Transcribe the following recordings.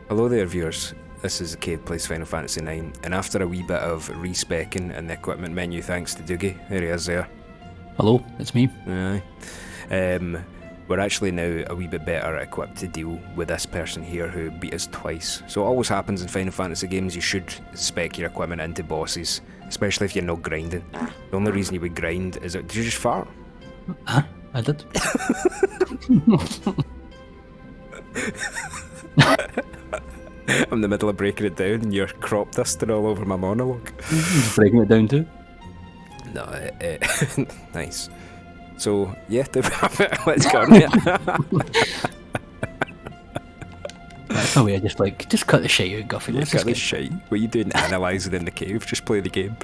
Hello there, viewers. This is Cave Plays Final Fantasy IX, and after a wee bit of respecking in the equipment menu thanks to Doogie, there he is there. Hello, it's me. Aye. We're actually now a wee bit better equipped to deal with this person here who beat us twice. So it always happens in Final Fantasy games, you should spec your equipment into bosses, especially if you're not grinding. The only reason you would grind is that... Did you just fart? Huh? I did. I'm in the middle of breaking it down and you're crop dusting all over my monologue. Breaking it down too. No, nice. So, yeah, let's go on it. That's no way I just cut the shit out, Guffy. Yeah, cut the shit. What are you doing analysing in the cave? Just play the game.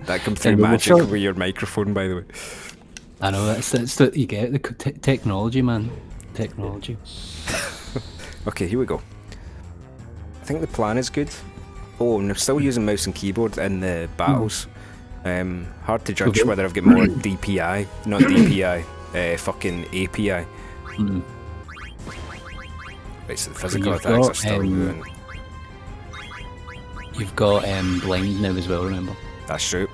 That comes through magic with your microphone, by the way. I know, that's what you get, the technology, man. Technology. Okay, here we go. I think the plan is good. Oh, and I'm still using mouse and keyboard in the battles. Hard to judge whether I've got more DPI, not DPI, fucking API. Right, so the physical attacks are still doing. You've got blind now as well, remember? That's true.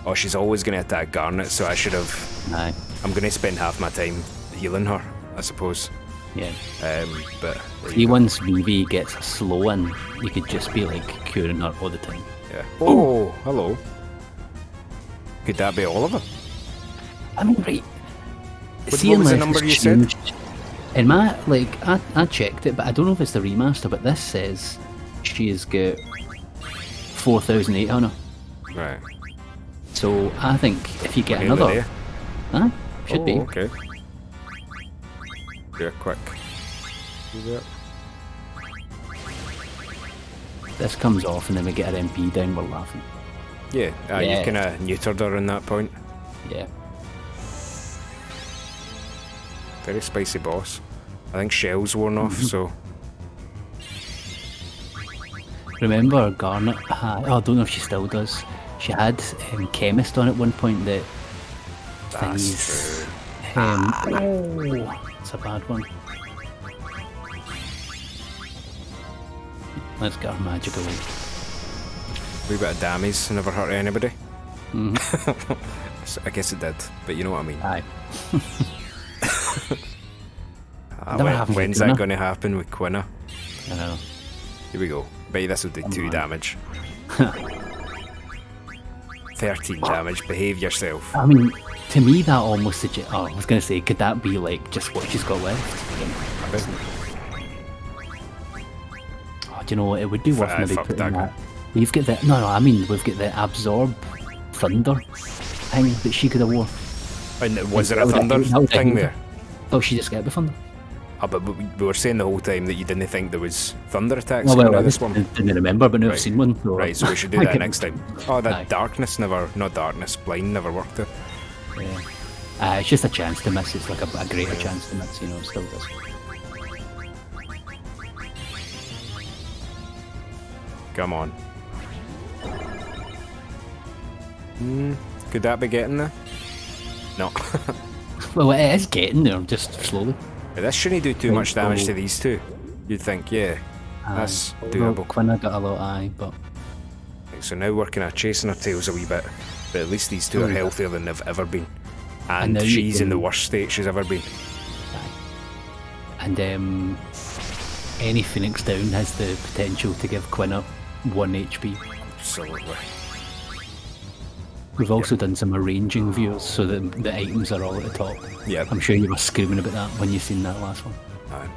Oh, she's always going to attack Garnet, so I should have... Aye. I'm going to spend half my time healing her, I suppose. Yeah. But... See, once Vivi gets a slow in, you could just be curing her all the time. Yeah. Oh, hello. Could that be all of them? I mean, right. What was the number you said? In my, I checked it, but I don't know if it's the remaster, but this says she has got 4,800. Right. So I think if you get another... Huh? Should be. Okay. Yeah, quick. Do that. This comes off and then we get our MP down, we're laughing. Yeah, you kind of neutered her in that point. Yeah. Very spicy boss. I think Shell's worn off, so... Remember Garnet had... Oh, I don't know if she still does. She had Chemist on at one point that... That's true. Oh, it's a bad one. Let's get our magic away. A wee bit of damage never hurt anybody. So I guess it did, but you know what I mean. Aye. When's that going to happen with Quina? I know. Here we go. Bet this will do 2 damage. 13 damage. Behave yourself. I mean, to me that almost suggests... Oh, I was going to say, could that be just what she's got left? Oh, do you know what? It would be worth maybe putting that... We've got the... No, I mean, we've got the Absorb Thunder thing that she could have wore. And was there a Thunder thing there? Oh, she just got the Thunder. Oh, but we were saying the whole time that you didn't think there was thunder attacks in this one. Didn't remember, but now I've seen one. So right, so we should do that next time. Oh, that darkness never... Not darkness, blind never worked it. Yeah. It's just a chance to miss. It's like a greater chance to miss, you know, it still does. Come on. Could that be getting there? No. Well, it is getting there, just slowly. This shouldn't do too much damage to these two. You'd think, yeah, that's doable. Quina got a lot of eye, but... Right, so now we're kind of chasing our tails a wee bit, but at least these two are healthier than they've ever been. And she's in the worst state she's ever been. And any Phoenix down has the potential to give Quina 1 HP. Absolutely. We've also done some arranging views so that the items are all at the top. Yeah. I'm sure you were screaming about that when you seen that last one. Aye.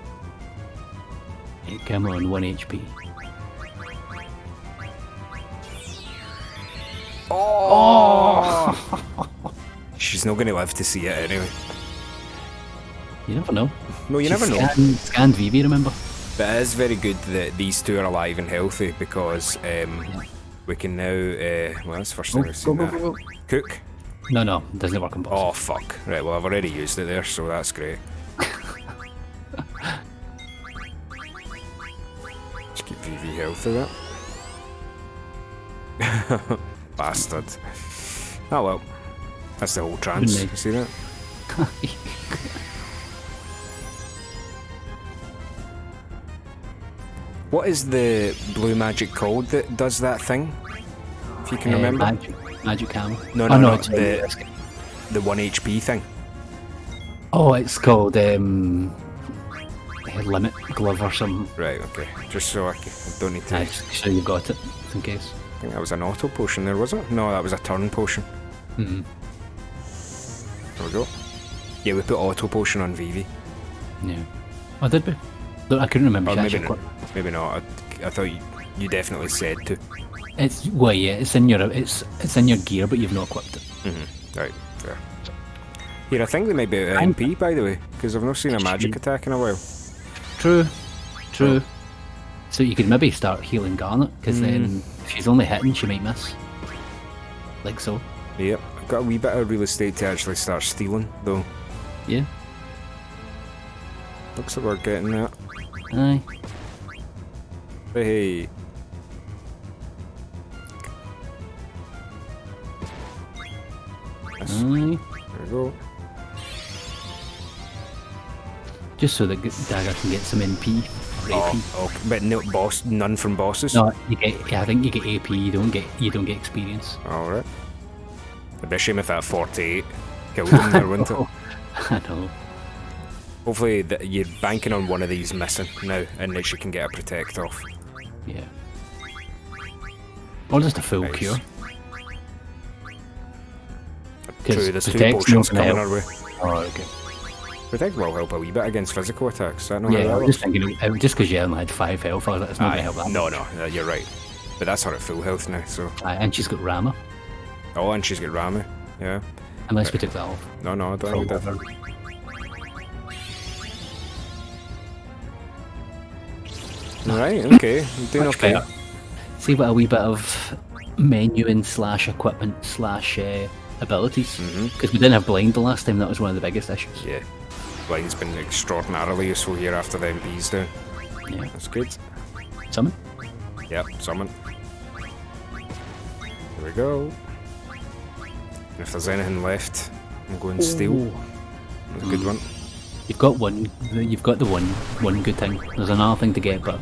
Hey, come on, 1 HP. Oh! She's not going to live to see it anyway. You never know. No, you never know. Scanned Vivi, remember? But it is very good that these two are alive and healthy because we can now... well, that's the first thing I've seen that. Cook? No, it doesn't work on bosses. Oh, fuck. Right, well, I've already used it there, so that's great. VV health of that. Bastard. Oh well. That's the whole trance. You see that? What is the blue magic called that does that thing? If you can remember. Magic hammer. No, it's the 1 HP thing. Oh, it's called limit glove or something. Right. Okay. Just so I don't need to. Just so you've got it, in case. I think that was an auto potion there, was it? No, that was a turn potion. Mm-hmm. There we go. Yeah, we put auto potion on Vivi. Yeah. Oh, did we? Look, I couldn't remember. Maybe not. I thought you definitely said to. It's it's in your gear, but you've not equipped it. Mm-hmm. Right. Fair. Here, I think they might be out of MP, by the way, because I've not seen a magic attack in a while. True. Oh. So you could maybe start healing Garnet, because then if she's only hitting, she might miss. Like so. Yep. I've got a wee bit of real estate to actually start stealing, though. Yeah. Looks like we're getting that. Aye. Hey. Aye. There we go. Just so that Dagger can get some NP. Oh, but no boss, none from bosses. No, you get. I think you get AP. You don't get experience. All right. It'd be a shame if that 48 killed him there, wouldn't it? I know. Hopefully you're banking on one of these missing now, and that you can get a protect off. Yeah. Or just a full Nice. cure. True, there's 2 potions coming our way. Oh, okay. Protect will help a wee bit against physical attacks. I know Yeah, how I that was just works. thinking, just because you only had 5 health, I was like, it's not going to help that. No, you're right. But that's her at full health now, so. Aye, and she's got Rama, Oh, and she's got Rami. Yeah. unless we took that off. No, I don't think we did. Right, okay. I'm doing Much okay. better. See what a wee bit of menuing / equipment / abilities. Because we didn't have blind the last time, that was one of the biggest issues. Yeah. Blind's been extraordinarily useful here after the MP's down. Yeah. That's good. Summon? Yep, summon. Here we go. And if there's anything left, I'm going steel. Ooh. A good one. You've got the one good thing. There's another thing to get, but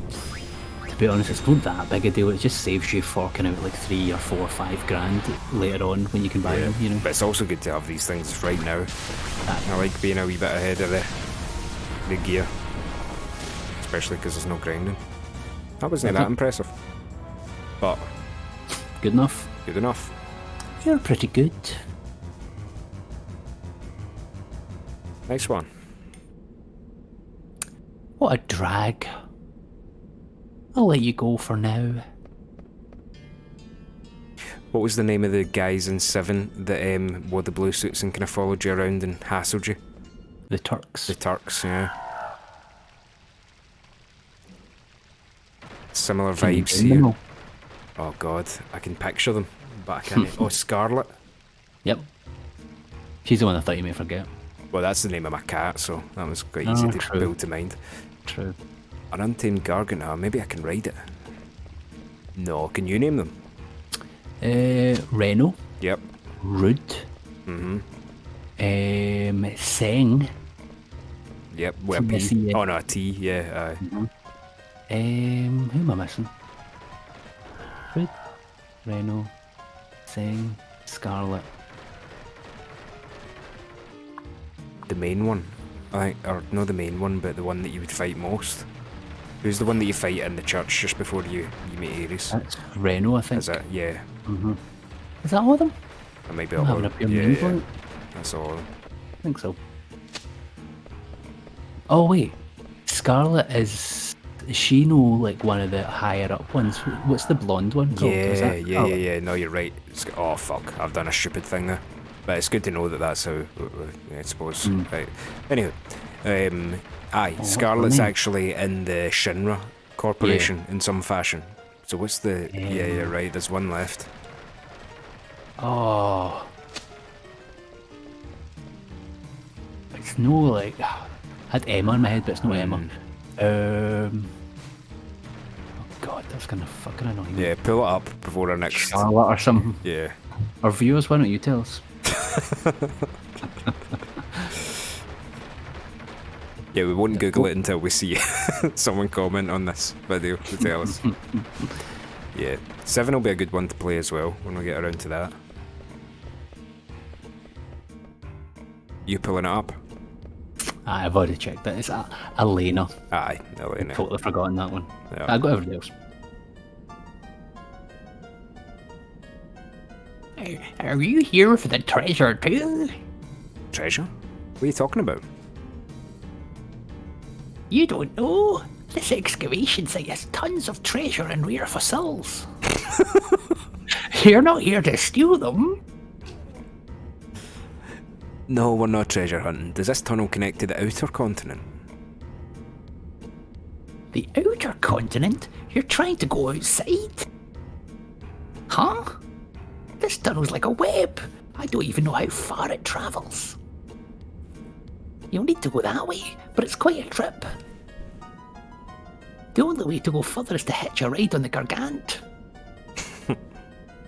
to be honest, it's not that big a deal. It just saves you forking out like 3 or 4 or 5 grand later on when you can buy them, you know. But it's also good to have these things right now. I like being a wee bit ahead of the gear. Especially because there's no grinding. That wasn't that impressive. But Good enough. good enough. You're pretty good. Nice one. What a drag. I'll let you go for now. What was the name of the guys in 7 that wore the blue suits and kind of followed you around and hassled you? The Turks. The Turks, yeah. Similar vibes here. Oh god, I can picture them, but I can't. Oh, Scarlet. Yep. She's the one I thought you may forget. Well, that's the name of my cat, so that was quite easy to true. build to mind. True. An untamed Gargant. Maybe I can ride it. No, can you name them? Reno. Yep. Rude. Seng. Yep. With a From P. SEA. Oh no, a T. Yeah. Who am I missing? Rude. Reno. Seng. Scarlet. The main one. I think, or no, the main one, but the one that you would fight most. Who's the one that you fight in the church just before you meet Ares? That's Reno, I think. Is it? Yeah. Is that all of them? That might be I'm all having of a them. pure Yeah, mind yeah. blank. That's all of them. I think so. Oh wait, Scarlet is she no like one of the higher up ones? What's the blonde one called? Is that Scarlet? Yeah. No, you're right. Oh fuck, I've done a stupid thing there. But it's good to know that that's how, I suppose. Right. Anyway, Scarlet's name? actually in the Shinra Corporation in some fashion. So what's the? Yeah, right. There's one left. Oh, it's no like I had Emma in my head, but it's not Emma. Oh God, that's gonna fucking annoy me. Yeah, pull it up before our next. Charlotte or something. Yeah. Our viewers, why don't you tell us? Yeah, we won't Google it until we see someone comment on this video to tell us. Yeah, 7 will be a good one to play as well when we get around to that. You pulling it up? I've already checked that. It's Elena. Aye, Elena. Totally forgotten that one. Yeah. I got everything else. Are you here for the treasure too? Treasure? What are you talking about? You don't know? This excavation site has tons of treasure and rare fossils. You're not here to steal them. No, we're not treasure hunting. Does this tunnel connect to the outer continent? The outer continent? You're trying to go outside? Huh? This tunnel's like a web. I don't even know how far it travels. You'll need to go that way, but it's quite a trip. The only way to go further is to hitch a ride on the Gargant.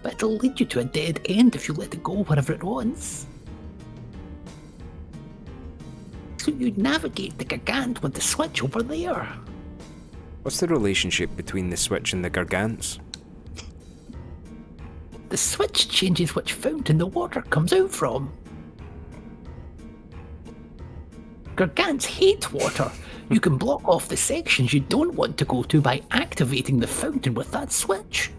But it'll lead you to a dead end if you let it go wherever it wants. So you navigate the Gargant with the switch over there. What's the relationship between the switch and the Gargants? The switch changes which fountain the water comes out from. Gargants hate water. You can block off the sections you don't want to go to by activating the fountain with that switch.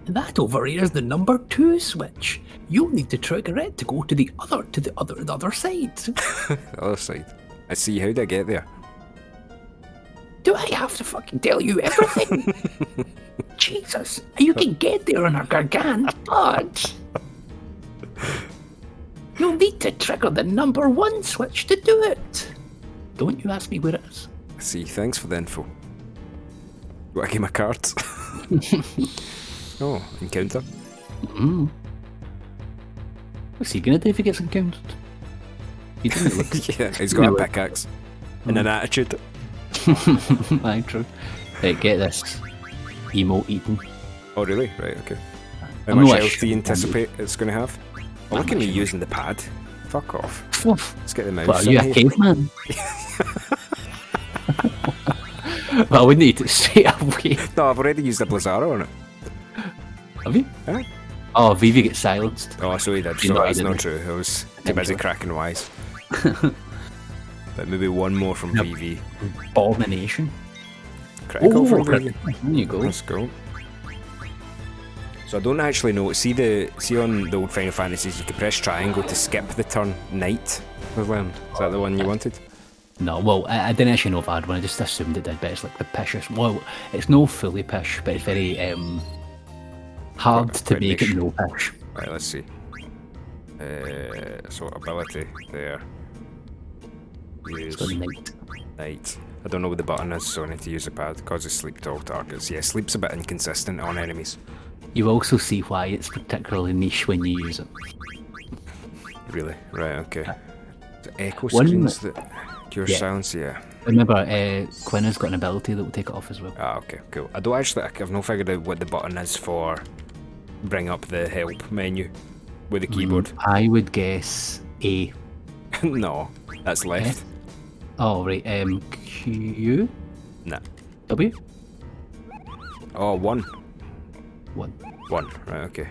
That over here is the number 2 switch. You'll need to trigger it to go to the other side. The other side. I see. How do I get there? Do I have to fucking tell you everything? Jesus, you can get there on a Gargant, but you'll need to trigger the number 1 switch to do it. Don't you ask me where it is. I see. Thanks for the info. Want to give my cards? Oh, encounter. What's he gonna do if he gets encountered? He didn't look. Yeah, he's got a pickaxe and an attitude. Aye, true. Right, get this. Emote eaten. Oh, really? Right, okay. How I'm much not health sure do you anticipate it's going to have? Oh, look at me using the pad. Fuck off. Let's get the mouse. What, are you in a here. caveman? Well, I wouldn't eat it straight away. No, I've already used the Blizzara on it. Have you? Yeah. Oh, Vivi gets silenced. Oh, so he did. You So know I that's not didn't. true. I was too Didn't busy do it. cracking wise. But maybe one more from Yep. VV. Abomination. Critical from there VV. you go. Let's go. So I don't actually know. See on the old Final Fantasies, you could press triangle to skip the turn. Knight, we've learned. Is that the one you wanted? No, well, I didn't actually know if I had one. I just assumed it did, but it's like the pishest. Well, it's no fully pish, but it's very hard to Quite make niche. it no pish. Right, let's see. So ability there. Use It's got night. night. I don't know what the button is, so I need to use the pad. Causes sleep to all targets. Yeah, sleep's a bit inconsistent on enemies. You also see why it's particularly niche when you use it. Really? Right, okay. The echo One- screens that cure Yeah. silence, yeah. Remember, Quinn has got an ability that will take it off as well. Ah, okay, cool. I don't actually, I've not figured out what the button is for bring up the help menu with the keyboard. I would guess A. No, that's left. Oh, right. Q? Nah. W? Oh, 1. 1. 1, right, okay.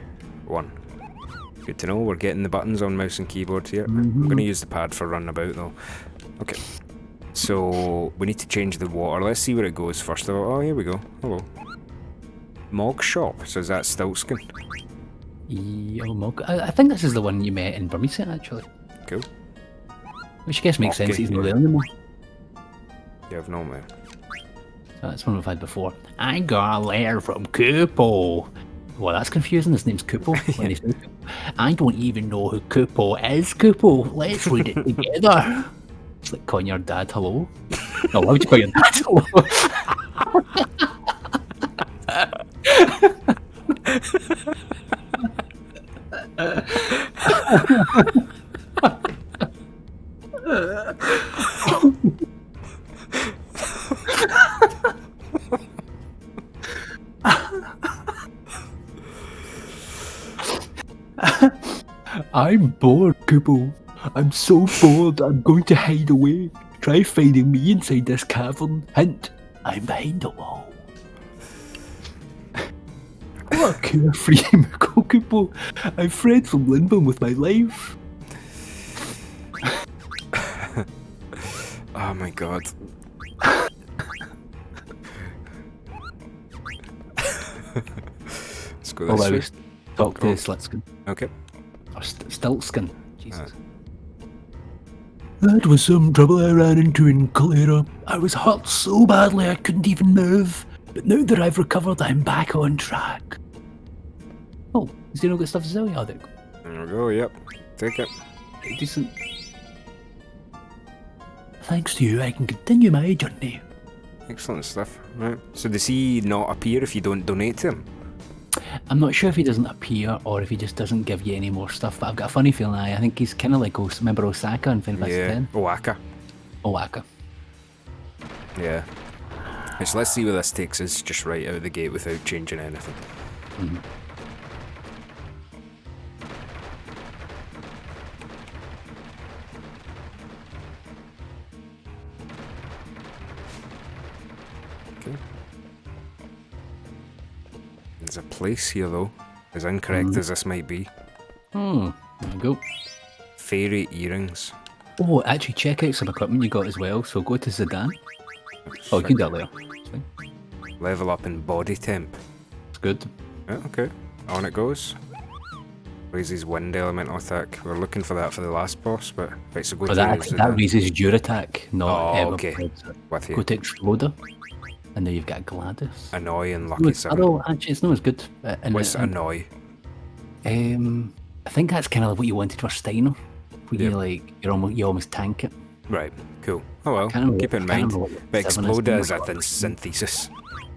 1. Good to know, we're getting the buttons on mouse and keyboard here. I'm going to use the pad for running about though. Okay. So, we need to change the water. Let's see where it goes first of all. Oh, here we go. Hello. Mog shop. So is that Stiltskin? I think this is the one you met in Burmese, actually. Cool. Which I guess makes sense Okay, he's not yeah. there anymore. Yeah, I've no man. So that's one we've had before. I got a letter from Kupo. Well, that's confusing. His name's Kupo. When he says Kupo. I don't even know who Kupo is, Kupo. Let's read it together. It's like calling your dad hello. No, why would you call your dad hello? I'm bored, Kubo. I'm so bored I'm going to hide away. Try finding me inside this cavern. Hint, I'm behind a wall. What a carefree Kubo. I've fled from limbo with my life. Oh my god. Let's go Oh, this I way. was talk to Slitskin. Okay. Or Stiltskin. Jesus. That was some trouble I ran into in Calera. I was hurt so badly I couldn't even move. But now that I've recovered, I'm back on track. Oh, is there no good stuff to sell? Yeah, There we go, yep. Take it. decent. Thanks to you, I can continue my journey. Excellent stuff. Right. So does he not appear if you don't donate to him? I'm not sure if he doesn't appear or if he just doesn't give you any more stuff, but I've got a funny feeling I think he's kind of like remember Osaka in Final Fantasy Yeah. X? Oaka. Owaka. Yeah. So let's see where this takes us just right out of the gate without changing anything. Mhm. Okay. There's a place here though, as incorrect as this might be. There we go. Fairy earrings. Oh, actually check out some equipment you got as well, so go to Zidane. Oh, you can do that later. It's fine. Level up in body temp. It's good. Yeah, okay. On it goes. Raises wind elemental attack. We're looking for that for the last boss, but right, so go But to that Zidane. raises your attack, not Oh, okay. With Go you. to Exploder, and then you've got Gladys. Annoy and No, Lucky it's, 7. although, actually, it's not as good. What's annoy? I think that's kind of what you wanted for Steiner. When Yep. you like, you almost tank it. Right, cool. Oh well, Can't remember keep in what- can't mind. remember what But 7 is. Exploda is a synthesis,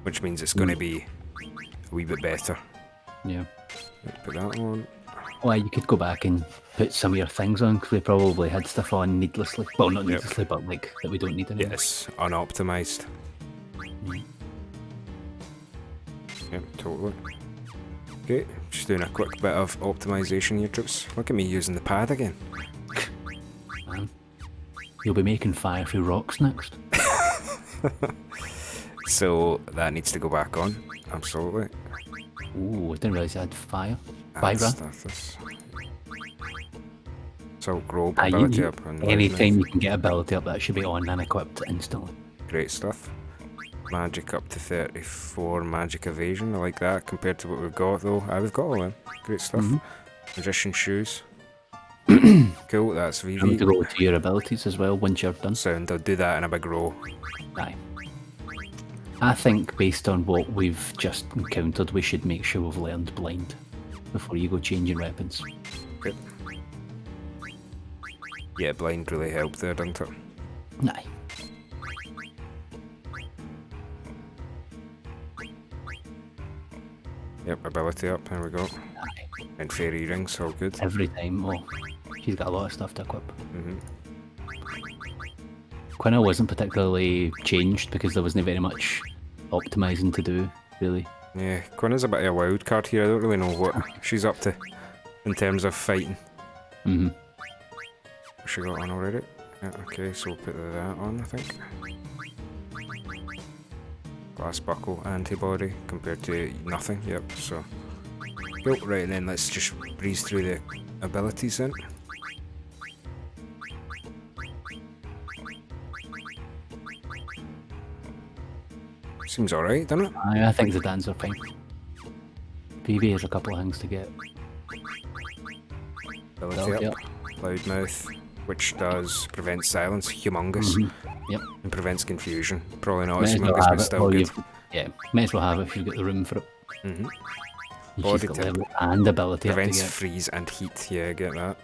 which means it's going to be a wee bit better. Yeah. Put that on. Well, you could go back and put some of your things on because we probably had stuff on needlessly. Well, not Yep. needlessly, but like that we don't need anymore. Yes, unoptimized. Yep, totally. Okay, just doing a quick bit of optimization here, troops. Look at me using the pad again. Man. You'll be making fire through rocks next. So that needs to go back on. Absolutely. Ooh, I didn't realise I had fire. Add Fibra. status. So grow Ah, ability up and anytime you can get ability up, that should be on and equipped instantly. Great stuff. Magic up to 34, magic evasion. I like that compared to what we've got though. We've got all them. Great stuff. Magician shoes. Cool, that's You need to VV. go to your abilities as well once you're done. Sound, I'll do that in a big row. Aye. I think based on what we've just encountered, we should make sure we've learned blind before you go changing weapons. Okay. Yeah, blind really helped there, didn't it? Aye. Yep, ability up, there we go. Aye. And fairy rings, all good. Every time. Oh, she's got a lot of stuff to equip. hmm Quina wasn't particularly changed because there wasn't very much optimizing to do, really. Yeah, Quina's a bit of a wild card here. I don't really know what she's up to in terms of fighting. Mm-hmm. What's she got on already? Yeah, okay, so we'll put that on, I think. Glass buckle, antibody, compared to nothing, yep, so. Cool, right, and then let's just breeze through the abilities then. Seems alright, doesn't it? I think the Dans are fine. PV has a couple of things to get. Ability Ability up. Loudmouth, which does prevent silence, humongous, Yep. and prevents confusion. Probably not Might as as well humongous, have but it. still Well, good. yeah, might as well have it if you've got the room for it. hmm She's Body got tip. level and ability up to Prevents get. freeze and heat, yeah, I get that.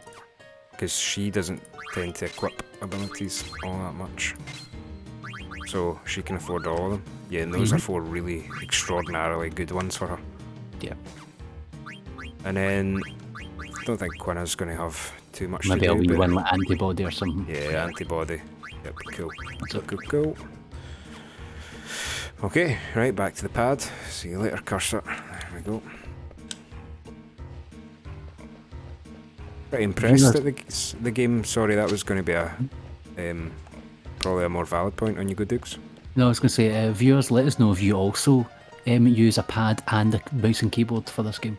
Because she doesn't tend to equip abilities all that much. So she can afford all of them. Yeah, and those are 4 really extraordinarily good ones for her. Yeah. And then, I don't think Quina's going to have too much Maybe to a do. wee but one like antibody or something. yeah, antibody. Yep, cool. That's it. Cool. Okay, right, back to the pad. See you later, cursor. There we go. Pretty impressed at the game. Sorry, that was going to be a probably a more valid point on you, good Dukes. No, I was going to say, viewers, let us know if you also use a pad and a mouse and keyboard for this game.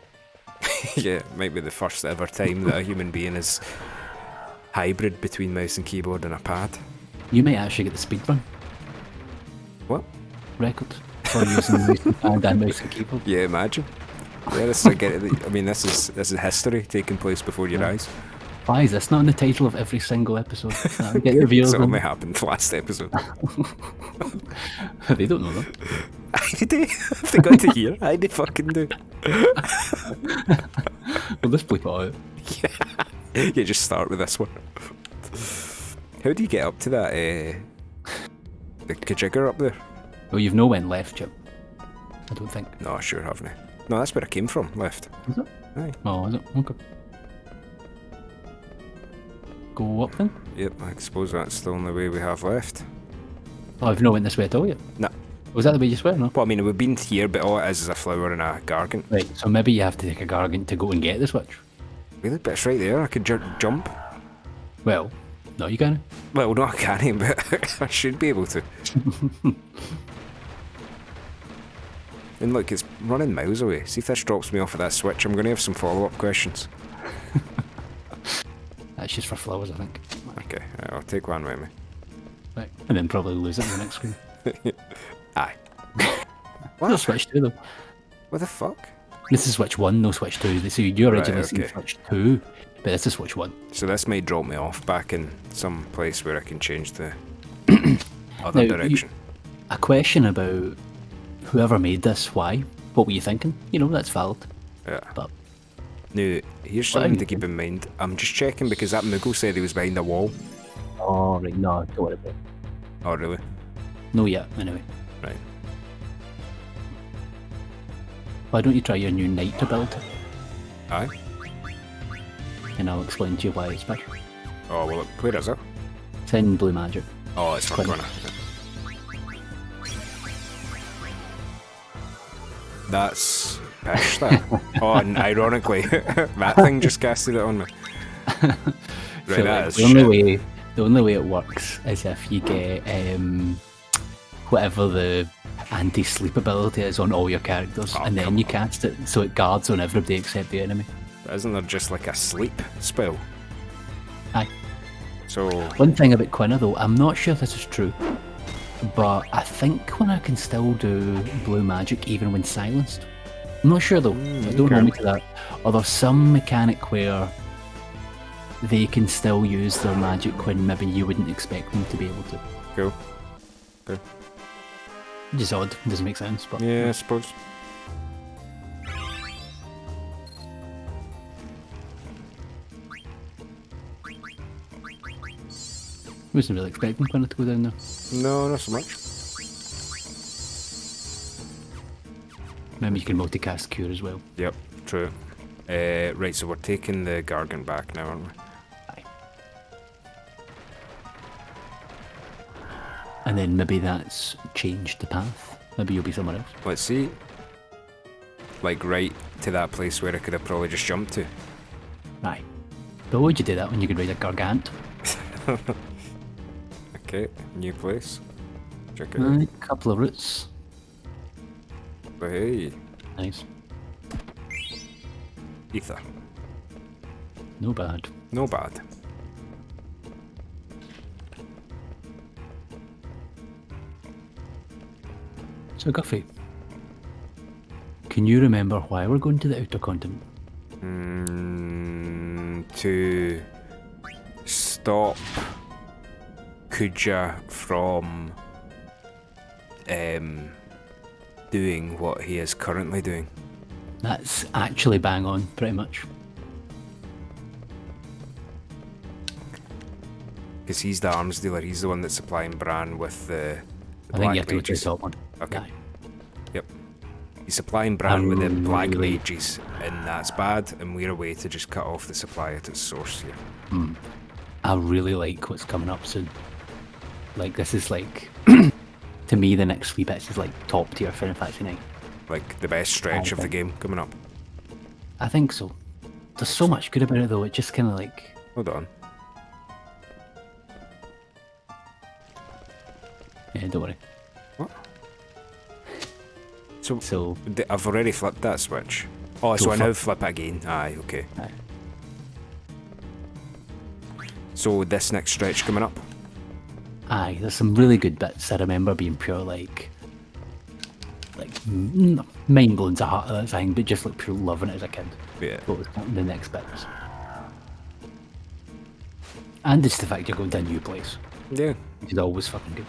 Yeah, it might be the first ever time that a human being is hybrid between mouse and keyboard and a pad. You might actually get the speedrun What? record for using mouse and pad and mouse and keyboard. Yeah, imagine. Yeah, this is I mean, this is history taking place before your eyes. Why is this not in the title of every single episode? Get your viewers It's only on. happened last episode. They don't know that. I do. They got to hear. I do fucking do. Well, let's bleep it out. Yeah, just start with this one. How do you get up to that? The Kajigger up there? Well, you've no went left, Chip. I don't think. No, I sure haven't. No, that's where I came from. Left. Is it? Aye. Oh, is it? Okay. Go up then? Yep, I suppose that's the only way we have left. Oh, I've not went this way at all yet. No. Was that the way you swear, no? Well, I mean, we've been here, but all it is a flower and a gargant. Right, so maybe you have to take a gargant to go and get the switch. Really? But it's right there. I could jump. Well, no, you can't. Well, no, I can't, but I should be able to. And look, it's running miles away. See if this drops me off of that switch. I'm going to have some follow-up questions. That's just for flowers, I think. Okay, I'll take one with me. Right. And then probably lose it on the next screen. Aye. What? Switch 2 though. What the fuck? This is Switch 1, no Switch 2. So you originally Right, seen okay. Switch 2, but this is Switch 1. So this may drop me off back in some place where I can change the other Now, direction. A question about whoever made this, why? What were you thinking? You know, that's valid. Yeah. But Now, here's What are something you to keep in mind. I'm just checking because that Moogle said he was behind the wall. oh right, no, don't worry about it. Oh, really? No yet, anyway. Right. Why don't you try your new Knight ability? Aye. And I'll explain to you why it's better. Oh, well, where is it? It's in Blue Magic. Oh, it's Quite not gonna. That's pish, that. Oh, and ironically, that thing just casted it on me. Right, So, that is the only shit. way the only way it works is if you get whatever the anti-sleep ability is on all your characters, Oh, and then come you on. cast it so it guards on everybody except the enemy. Isn't there just like a sleep spell? Aye. So, One thing about Quina though, I'm not sure if this is true, but I think Quina can still do blue magic even when silenced. I'm not sure though. Don't hold me to that. Or there's some mechanic where they can still use their magic when maybe you wouldn't expect them to be able to. cool. Which is odd. Doesn't make sense, but Yeah, I suppose. wasn't really expecting Quina to go down there. No, not so much. Maybe you can multicast Cure as well. Yep, true. Right, so we're taking the Gargant back now, aren't we? Aye. And then maybe that's changed the path. Maybe you'll be somewhere else. Let's see. Like right to that place where I could have probably just jumped to. Aye. But why would you do that when you could ride a Gargant? Okay, new place. Check it out. Aye, couple of routes. But hey, Nice. ether. No bad. No bad. So Guffy, can you remember why we're going to the outer continent? To stop Kuja from doing what he is currently doing. That's actually bang on, pretty much. Because he's the arms dealer, he's the one that's supplying Bran with the I think you have black to go to the mages. top one. Okay. Aye. Yep. He's supplying Bran with the black really- mages, and that's bad, and we're a way to just cut off the supply at its source here. I really like what's coming up soon. Like, this is like, to me, the next 3 bits is like top tier Final Fantasy 9. Like the best stretch of the game coming up. I think so. There's so much good about it though. It just kind of like. Hold on. Yeah, don't worry. What? So I've already flipped that switch. Oh, so I now flip it again. Aye, okay. Aye. So this next stretch coming up? Aye, there's some really good bits. I remember being pure like mind blowing to heart of that thing, but just like pure loving it as a kid. Yeah. What was the next bits? And just the fact you're going to a new place. Yeah. Which is always fucking good.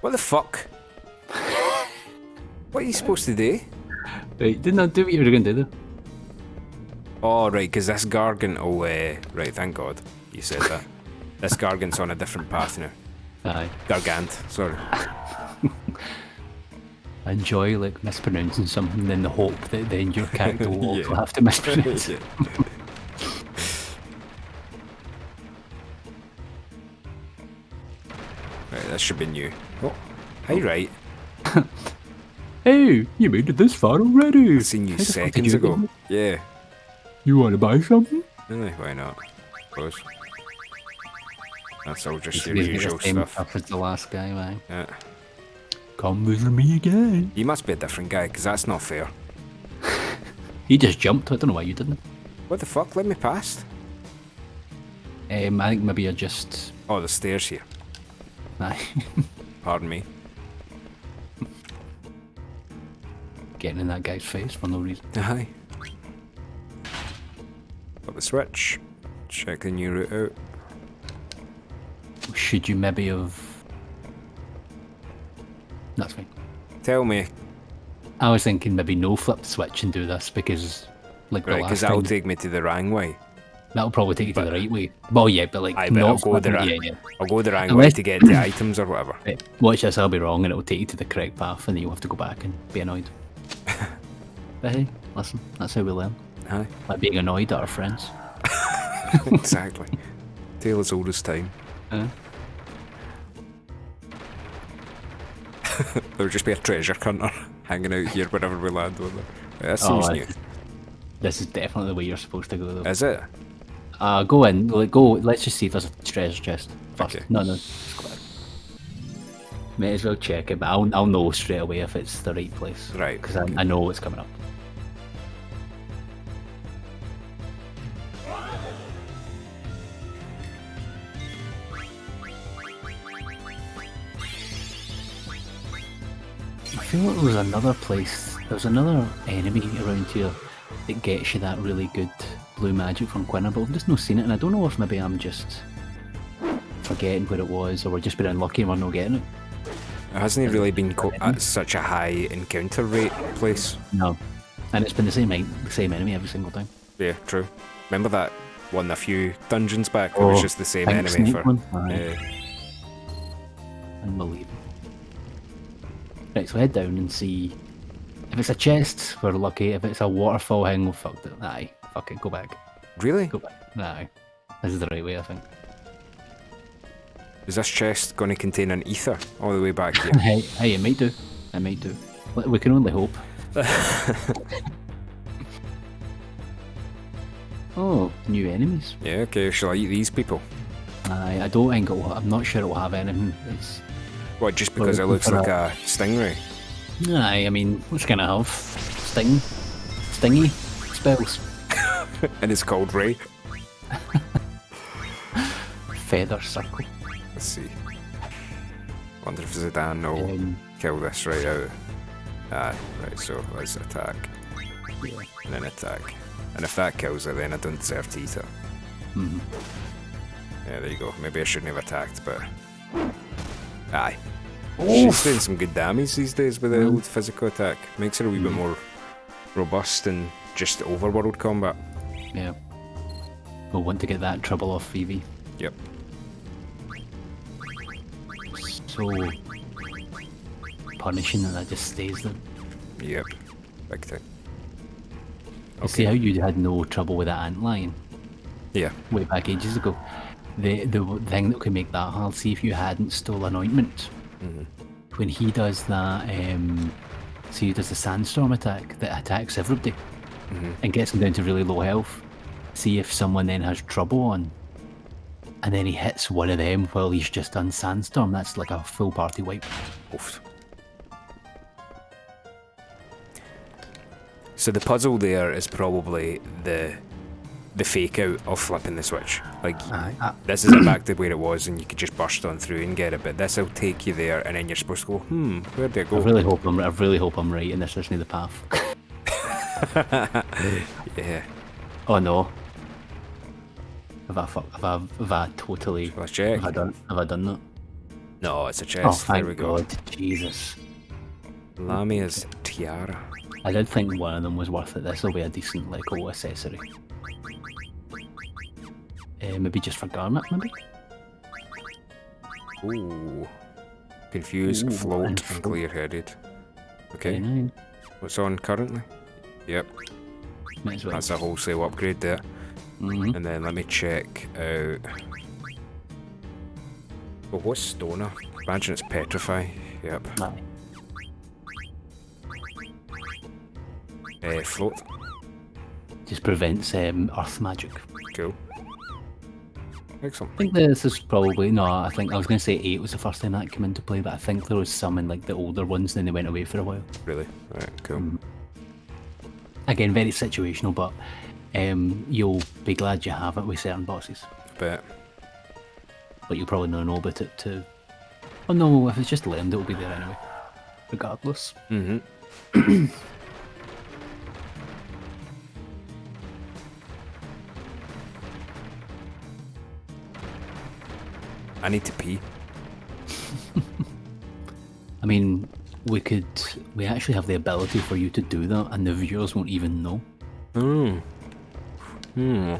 What the fuck? What are you supposed to do? Right, didn't I do what you were going to do though? Oh, right, because this Gargant... Oh, right, thank God you said that. This Gargant's on a different path now. Aye. Gargant, sorry. I enjoy like mispronouncing something in the hope that then your character will Yeah. also have to mispronounce it. Right, this should be new. Oh, hi, right. Hey, you made it this far already. I seen you How the fuck did seconds you ago. do Yeah. You want to buy something? Why not? Suppose. That's all just your He's got usual the same stuff. as the last guy, man. Yeah. Come visit me again. You must be a different guy, because that's not fair. He just jumped. I don't know why you didn't. What the fuck? Let me past. I think maybe you're just. Oh, the stairs here. Aye. Pardon me. Getting in that guy's face for no reason. Aye. Got the switch. Check the new route out. Should you maybe have? That's fine. Tell me. I was thinking maybe no flip the switch and do this because, like the Right, last because that'll time, take me to the wrong way. that'll probably take you to the right way. Well, yeah, but like Aye, but I'll not go the flipping- right. yeah, yeah. I'll go the wrong way Unless- to get to items or whatever. Right, watch this, I'll be wrong and it'll take you to the correct path and then you'll have to go back and be annoyed. But hey, listen, that's how we learn. Aye, By being annoyed at our friends. exactly. Tale as old as time. There'll just be a treasure hunter hanging out here whenever we land on there. That seems new. This is definitely the way you're supposed to go though. Is it? Go in, go, let's just see if there's a treasure chest first. Okay. No, just go back. May as well check it, but I'll know straight away if it's the right place. Right. Because I know what's coming up. I feel like there was another place, there's another enemy around here that gets you that really good blue magic from Quinna, but I've just not seen it, and I don't know if maybe I'm just forgetting where it was, or we're just being unlucky and we're not getting it. It hasn't really been at such a high encounter rate place. No. And it's been the same enemy every single time. Yeah, true. Remember that one a few dungeons back? It was just the same Pink enemy snake for. one? Aye. Unbelievable. Right, so head down and see. If it's a chest, we're lucky. If it's a waterfall hang, we'll fuck it. Aye, fuck it, go back. Really? Go back. Aye. This is the right way, I think. Is this chest going to contain an ether all the way back here? Hey, it might do. It might do. We can only hope. Oh, new enemies. Yeah, okay, shall I eat these people? I don't think it will. I'm not sure it will have anything. It's. What, just because it looking looks for like a stingray? Aye, I mean, what's gonna have? Stingy spells. And it's called Ray? Feather circle. Let's see. Wonder if Zidane will Um, kill this right out. Ah, right, so let's attack. yeah. And then attack. And if that kills it, then I don't deserve to eat it. Mhm. Yeah, there you go. Maybe I shouldn't have attacked, but... Aye. She's doing some good damage these days with the old physical attack. Makes her a wee bit more robust than just overworld combat. Yeah. We'll want to get that trouble off Phoebe. Yep. So punishing that just stays there. Yep. Big time. See how you had no trouble with that antlion Yeah. way back ages ago? The thing that could make that hard, see if you hadn't stolen ointment. When he does that, see he does the sandstorm attack that attacks everybody and gets them down to really low health. See if someone then has trouble on, and then he hits one of them while he's just done sandstorm. That's like a full party wipe. Oof. So the puzzle there is probably the fake out of flipping the switch. Like, this is back to where it was and you could just burst on through and get it, but this will take you there and then you're supposed to go, where did I go? I really hope I'm right and this isn't the path. Yeah. Oh no. Have I totally... Let's check. Have I done that? No, it's a Oh, chest. thank There we go. God. Jesus. Lamia's tiara. I did think one of them was worth it. This will be a decent, like, old accessory. Maybe just for Garnet, maybe? Ooh. Confused, Ooh, float, and and float. clear-headed. Okay. 29. What's on currently? Yep. Might as well. That's a wholesale upgrade there. Mhm. And then let me check out... Oh, what's Stoner? Imagine it's Petrify. Yep. Aye. Float. Just prevents earth magic. Cool. Excellent. I think this is probably... No, I think I was going to say 8 was the first time that came into play, but I think there was some in like the older ones, then they went away for a while. Really? Right, cool. Again, very situational, but you'll be glad you have it with certain bosses. Bet. But you'll probably not know about it to... Oh no, if it's just learned, it'll be there anyway. Regardless. Mm-hmm. I need to pee. I mean, we actually have the ability for you to do that, and the viewers won't even know. Now,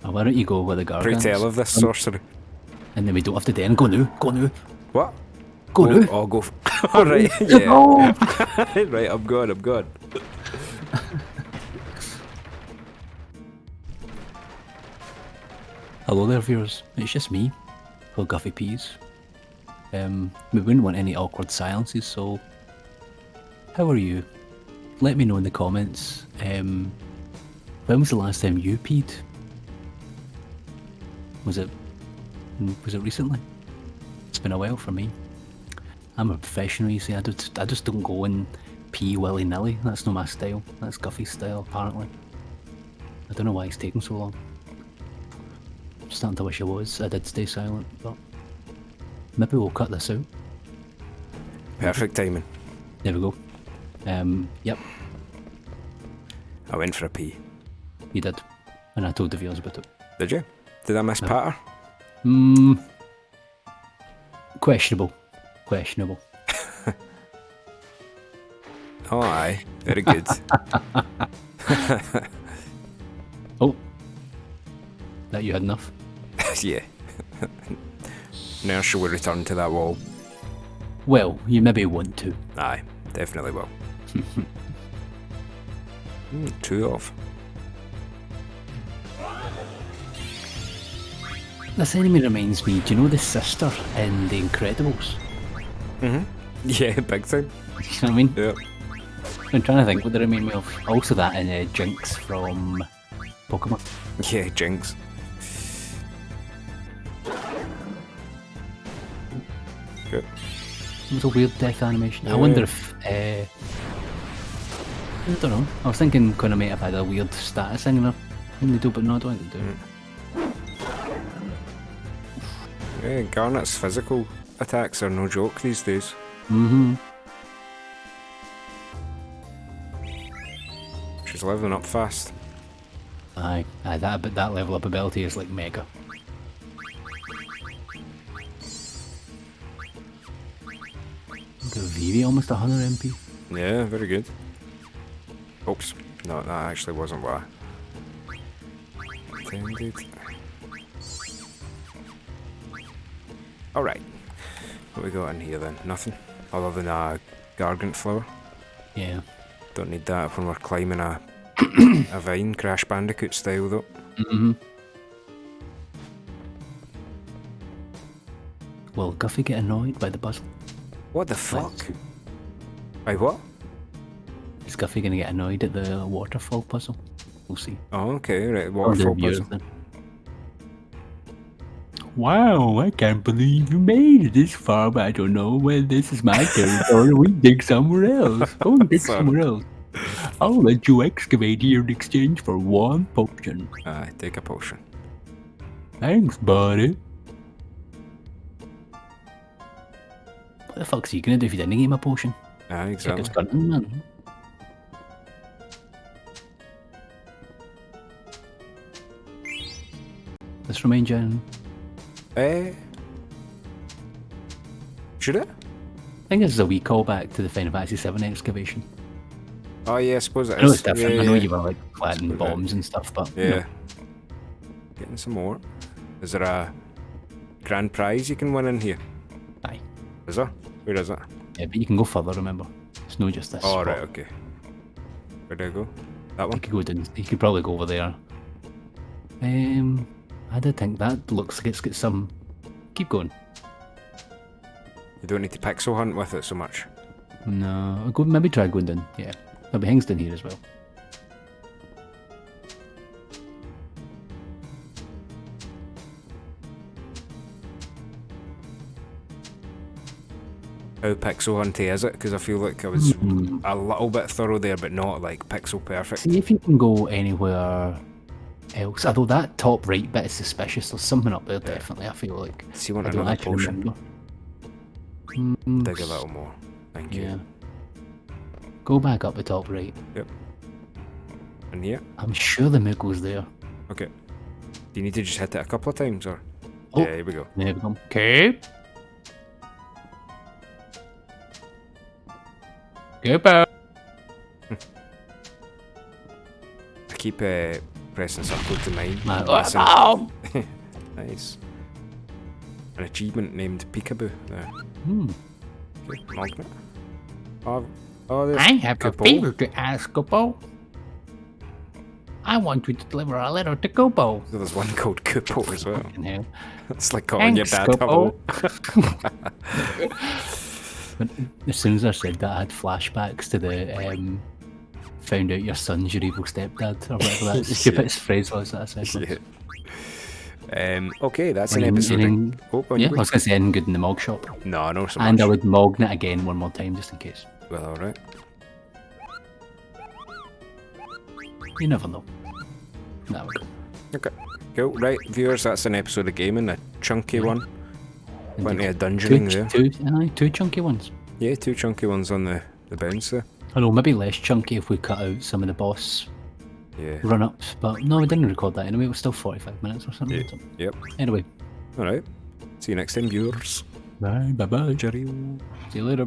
why don't you go with the Pray Gargants? tell of this sorcery. And then we don't have to then go now. Go now. What? Go now. Oh, go. Alright, yeah. No. Right, I'm good. Hello there, viewers. It's just me, Phil Guffy Peas. We wouldn't want any awkward silences, so how are you? Let me know in the comments. When was the last time you peed? Was it recently? It's been a while for me. I'm a professional, you see. I just don't go and pee willy-nilly. That's not my style. That's Guffy's style, apparently. I don't know why it's taking so long. I'm starting to wish I was. I did stay silent, but maybe we'll cut this out. Perfect timing. There we go. Yep, I went for a pee. you did. And I told the viewers about it. Did you? Did I miss patter? Questionable. Oh, aye. Very good. Oh. That you had enough? Yeah. Now shall we return to that wall? Well, you maybe want to. Aye, definitely will. 2 off. This enemy reminds me, do you know the sister in The Incredibles? Yeah, big time. You know what I mean? Yeah. I'm trying to think what they remind me of. Also that in Jinx from Pokemon. Yeah, Jinx. Good. It was a weird death animation. I wonder if... I don't know. I was thinking kind of might have had a weird status thing when they do, but no, I don't think they do. Yeah, Garnet's physical attacks are no joke these days. She's leveling up fast. Aye, that level up ability is like mega. The Vivi almost 100 MP. Yeah, very good. Oops. No, that actually wasn't what I intended. Alright. What we got in here then? Nothing. Other than a Gargant flower. Yeah. Don't need that when we're climbing a A Vine, Crash Bandicoot style though. Mm-hmm. Will Guffy get annoyed by the puzzle? What the fuck? By what? Is Guffy going to get annoyed at the waterfall puzzle? We'll see. Oh, okay, right. Or the Waterfall viewers puzzle. then. Wow, I can't believe you made it this far, but I don't know whether this is my territory. We dig somewhere else. Go and dig Sorry. somewhere else. I'll let you excavate here in exchange for 1 potion. Take a potion. Thanks, buddy. What the fuck's he going to do if he didn't give him a potion? Exactly. It's gunning, man. This remain Jen. Should it? I think this is a wee callback to the Final Fantasy VII excavation. Oh yeah, I suppose it is. I know it's different. Yeah, I know yeah. you were like planting bombs and stuff, but Yeah. you know, Getting some more. Is there a grand prize you can win in here? aye. Is there? Where is it? Yeah, but you can go further. Remember, it's not just this. Oh spot. right, okay. Where do I go? That You one? could go down. You could probably go over there. I did think that looks like it's got some. Keep going. You don't need to pixel hunt with it so much. No, I'll go. Maybe try going down. Yeah, there'll be things down here as well. How pixel hunty is it? Because I feel like I was a little bit thorough there, but not like pixel perfect. See if you can go anywhere else. Although that top right bit is suspicious. There's something up there definitely. I feel like. See, you want I don't another actually potion? remember. Dig a little more. Thank you. Yeah. Go back up the top right. Yep. And here? I'm sure the Moogle's there. Okay. Do you need to just hit it a couple of times, or? Oh. Yeah, here we go. There we go. Okay. Goodbye. I keep pressing circle to mine. Oh. Nice. An achievement named Peekaboo there. Okay, magnet. Oh, there's I have a Kupo. favor to ask, Guffbaw. I want you to deliver a letter to Guffbaw. So there's one called Kupo as well. Fucking hell. It's like calling your Thanks, dad hello. But as soon as I said that, I had flashbacks to the found out your son's your evil stepdad, or whatever that stupid phrase was that I said. once. Yeah. Okay, that's an Any- episode. any- Oh, Yeah, I was going to say anything good in the mog shop. No, no, so And much. I would mogn it again one more time, just in case. Well, alright. You never know. There we go. Okay. Cool. Right, viewers, that's an episode of gaming, a chunky one. Plenty of dungeoning there. Two chunky ones. Yeah, 2 chunky ones on the bounce there. I know, maybe less chunky if we cut out some of the boss Yeah. run-ups, but no, we didn't record that anyway. It was still 45 minutes or something. Yeah. So, Yep. anyway, Alright. See you next time, viewers. Bye, bye-bye. Cheerio. see you later.